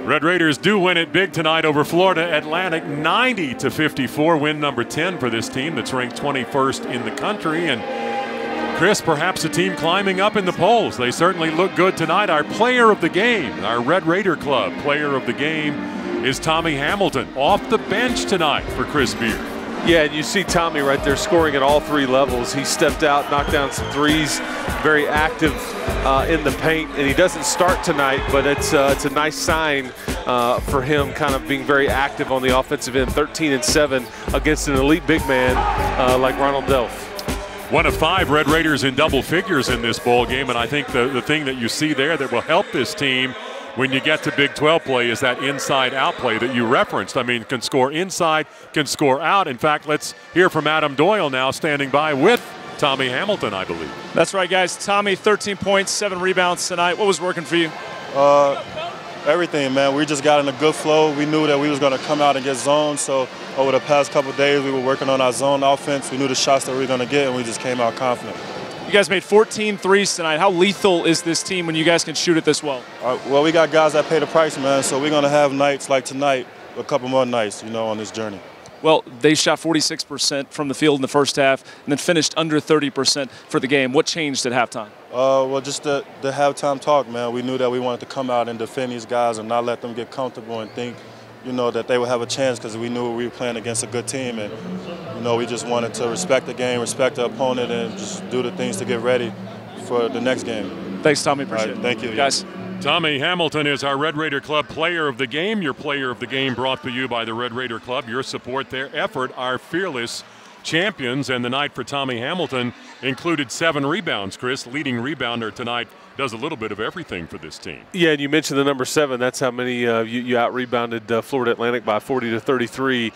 Red Raiders do win it big tonight over Florida Atlantic, 90-54, win number 10 for this team that's ranked 21st in the country. And Chris, perhaps a team climbing up in the polls. They certainly look good tonight. Our player of the game, our Red Raider Club player of the game is Tommy Hamilton, off the bench tonight for Chris Beard. Yeah, and you see Tommy right there scoring at all three levels. He stepped out, knocked down some threes, very active in the paint, and he doesn't start tonight, but it's a nice sign for him kind of being very active on the offensive end, 13-7 against an elite big man like Ronald Delph. One of 5 Red Raiders in double figures in this ball game, and I think the thing that you see there that will help this team when you get to Big 12 play is that inside-out play that you referenced. I mean, can score inside, can score out. In fact, let's hear from Adam Doyle now, standing by with Tommy Hamilton, I believe. That's right, guys. Tommy, 13 points, 7 rebounds tonight. What was working for you? Everything, man. We just got in a good flow. We knew that we was going to come out and get zoned, so over the past couple of days, we were working on our zone offense. We knew the shots that we were going to get, and we just came out confident. You guys made 14 threes tonight. How lethal is this team when you guys can shoot it this well? Well, we got guys that pay the price, man, so we're going to have nights like tonight, a couple more nights, you know, on this journey. Well, they shot 46% from the field in the first half and then finished under 30% for the game. What changed at halftime? Well, just the halftime talk, man. We knew that we wanted to come out and defend these guys and not let them get comfortable and think, you know, that they would have a chance because we knew we were playing against a good team. And, you know, we just wanted to respect the game, respect the opponent, and just do the things to get ready for the next game. Thanks, Tommy. Appreciate it. Thank you. Guys. Tommy Hamilton is our Red Raider Club player of the game. Your player of the game brought to you by the Red Raider Club. Your support, their effort, our fearless champions. And the night for Tommy Hamilton included 7 rebounds. Chris, leading rebounder tonight, does a little bit of everything for this team. Yeah, and you mentioned the number 7. That's how many you out-rebounded Florida Atlantic by 40-33.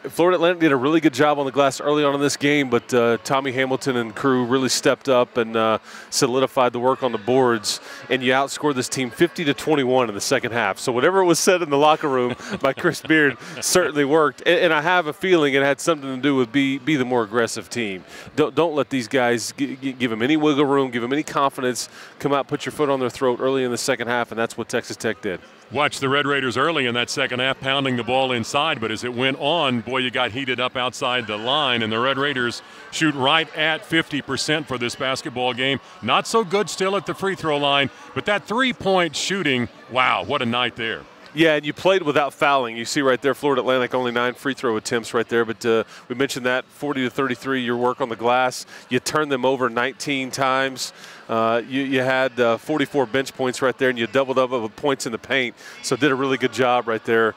Florida Atlantic did a really good job on the glass early on in this game, but Tommy Hamilton and crew really stepped up and solidified the work on the boards, and you outscored this team 50-21 in the second half. So whatever was said in the locker room by Chris Beard certainly worked, and I have a feeling it had something to do with be the more aggressive team. Don't let these guys give them any wiggle room, give them any confidence, come out, put your foot on their throat early in the second half, and that's what Texas Tech did. Watch the Red Raiders early in that second half pounding the ball inside, but as it went on, boy, you got heated up outside the line, and the Red Raiders shoot right at 50% for this basketball game. Not so good still at the free throw line, but that three-point shooting, wow, what a night there. Yeah, and you played without fouling. You see right there, Florida Atlantic only 9 free throw attempts right there. But we mentioned that 40-33, your work on the glass. You turned them over 19 times. You had 44 bench points right there, and you doubled up with points in the paint. So did a really good job right there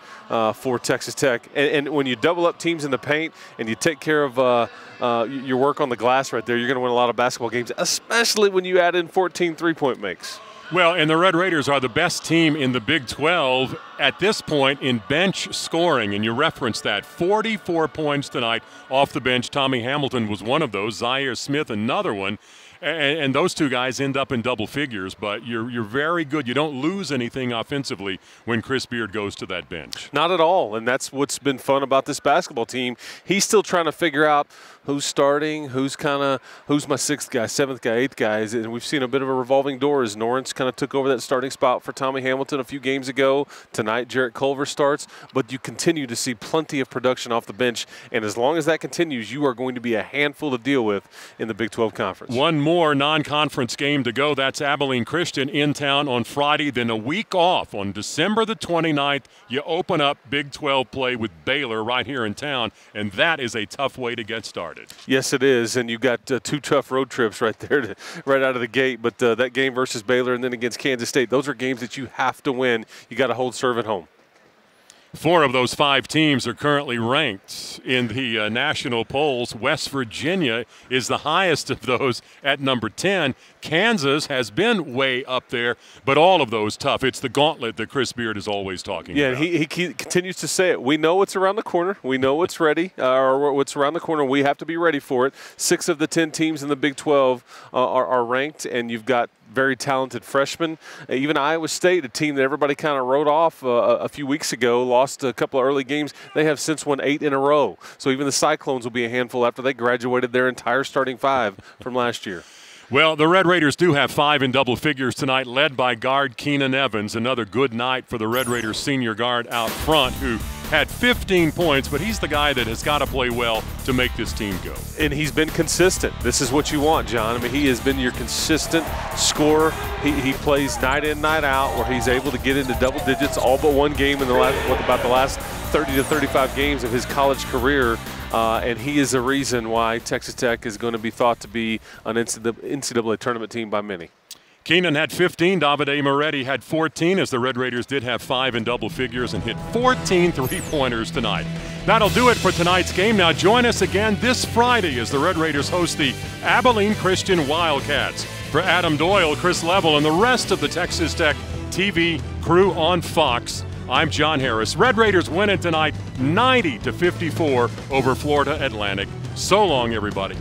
for Texas Tech. And when you double up teams in the paint and you take care of your work on the glass right there, you're going to win a lot of basketball games, especially when you add in 14 three-point makes. Well, and the Red Raiders are the best team in the Big 12 at this point in bench scoring, and you referenced that. 44 points tonight off the bench. Tommy Hamilton was one of those. Zaire Smith, another one. And those two guys end up in double figures, but you're very good. You don't lose anything offensively when Chris Beard goes to that bench. Not at all, and that's what's been fun about this basketball team. He's still trying to figure out who's starting, who's my 6th guy, 7th guy, 8th guys, and we've seen a bit of a revolving door as Norrance kind of took over that starting spot for Tommy Hamilton a few games ago. Tonight, Jarrett Culver starts, but you continue to see plenty of production off the bench, and as long as that continues, you are going to be a handful to deal with in the Big 12 Conference. One more non-conference game to go. That's Abilene Christian in town on Friday. Then a week off on December the 29th, you open up Big 12 play with Baylor right here in town, and that is a tough way to get started. Yes, it is, and you've got 2 tough road trips right there, right out of the gate. But that game versus Baylor and then against Kansas State, those are games that you have to win. You got to hold serve at home. 4 of those 5 teams are currently ranked in the national polls. West Virginia is the highest of those at number 10. Kansas has been way up there, but all of those tough. It's the gauntlet that Chris Beard is always talking about. Yeah, he continues to say it. We know what's around the corner. We know what's ready, or what's around the corner. We have to be ready for it. 6 of the 10 teams in the Big 12 are ranked, and you've got very talented freshmen. Even Iowa State, a team that everybody kind of wrote off a few weeks ago, lost a couple of early games. They have since won 8 in a row. So even the Cyclones will be a handful after they graduated their entire starting 5 from last year. Well, the Red Raiders do have 5 in double figures tonight, led by guard Keenan Evans. Another good night for the Red Raiders senior guard out front, who had 15 points, but he's the guy that has got to play well to make this team go. And he's been consistent. This is what you want, John. I mean, he has been your consistent scorer. He plays night in, night out, where he's able to get into double digits all but one game in the last 30 to 35 games of his college career. And he is the reason why Texas Tech is going to be thought to be an NCAA tournament team by many. Keenan had 15. Davide Moretti had 14, as the Red Raiders did have 5 in double figures and hit 14 three-pointers tonight. That'll do it for tonight's game. Now join us again this Friday as the Red Raiders host the Abilene Christian Wildcats. For Adam Doyle, Chris Level, and the rest of the Texas Tech TV crew on Fox, I'm John Harris. Red Raiders win it tonight 90-54 over Florida Atlantic. So long, everybody.